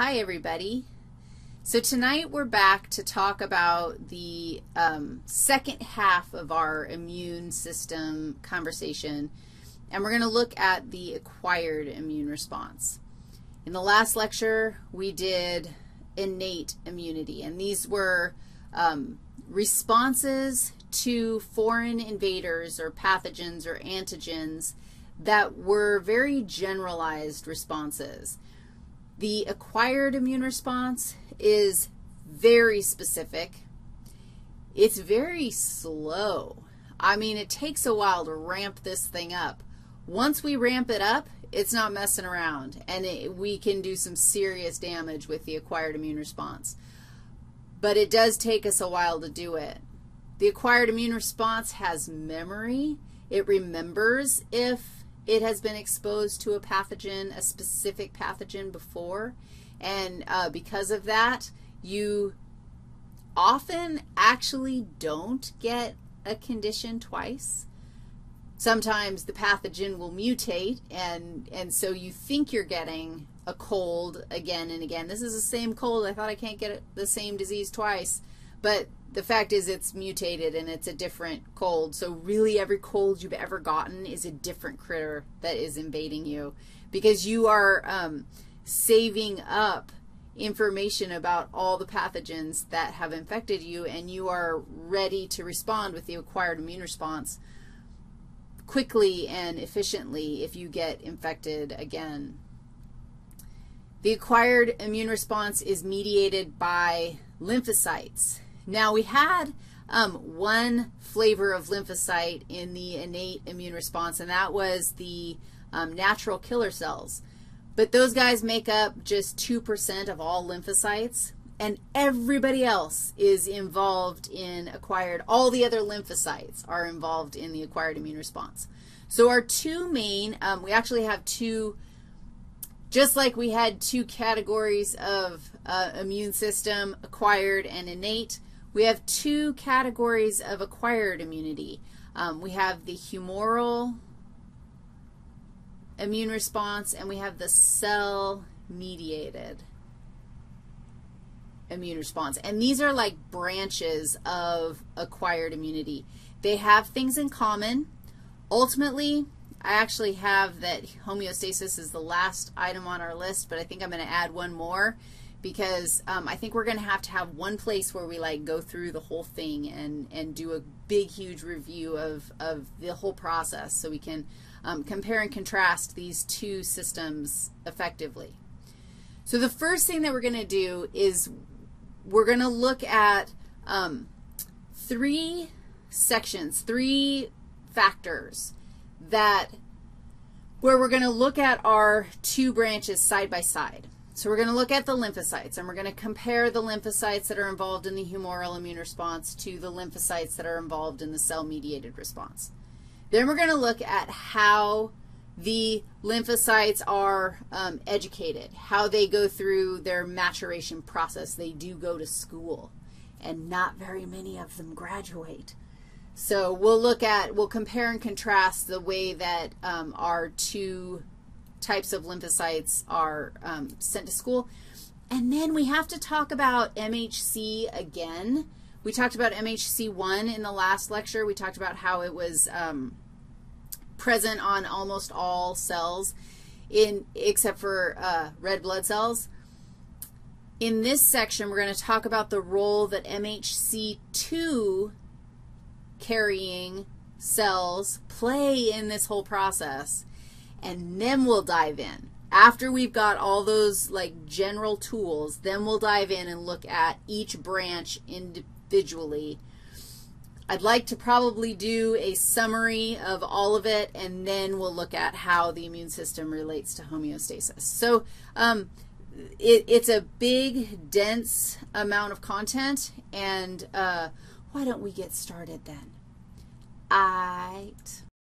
Hi, everybody. So tonight we're back to talk about the second half of our immune system conversation, and we're going to look at the acquired immune response. In the last lecture, we did innate immunity, and these were responses to foreign invaders or pathogens or antigens that were very generalized responses. The acquired immune response is very specific. It's very slow. I mean, it takes a while to ramp this thing up. Once we ramp it up, it's not messing around, and we can do some serious damage with the acquired immune response. But it does take us a while to do it. The acquired immune response has memory. It remembers if it has been exposed to a pathogen, a specific pathogen before, and because of that, you often actually don't get a condition twice. Sometimes the pathogen will mutate, and so you think you're getting a cold again and again. This is the same cold. I thought I can't get the same disease twice, but the fact is it's mutated and it's a different cold. So really every cold you've ever gotten is a different critter that is invading you because you are saving up information about all the pathogens that have infected you, and you are ready to respond with the acquired immune response quickly and efficiently if you get infected again. The acquired immune response is mediated by lymphocytes. Now, we had one flavor of lymphocyte in the innate immune response, and that was the natural killer cells. But those guys make up just 2% of all lymphocytes, and everybody else is involved in acquired. All the other lymphocytes are involved in the acquired immune response. So our two main, we actually have two, just like we had two categories of immune system, acquired and innate, we have two categories of acquired immunity. We have the humoral immune response, and we have the cell-mediated immune response. And these are like branches of acquired immunity. They have things in common. Ultimately, I actually have that homeostasis is the last item on our list, but I think I'm going to add one more because I think we're going to have one place where we like go through the whole thing and do a big, huge review of the whole process so we can compare and contrast these two systems effectively. So the first thing that we're going to do is we're going to look at three sections, three factors where we're going to look at our two branches side by side. So we're going to look at the lymphocytes, and we're going to compare the lymphocytes that are involved in the humoral immune response to the lymphocytes that are involved in the cell-mediated response. Then we're going to look at how the lymphocytes are educated, how they go through their maturation process. They do go to school, and not very many of them graduate. So we'll compare and contrast the way that our two types of lymphocytes are sent to school. And then we have to talk about MHC again. We talked about MHC1 in the last lecture. We talked about how it was present on almost all cells except for red blood cells. In this section, we're going to talk about the role that MHC2 carrying cells play in this whole process, and then we'll dive in. After we've got all those like general tools, then we'll dive in and look at each branch individually. I'd like to probably do a summary of all of it, and then we'll look at how the immune system relates to homeostasis. So it's a big, dense amount of content, and why don't we get started then? Aight.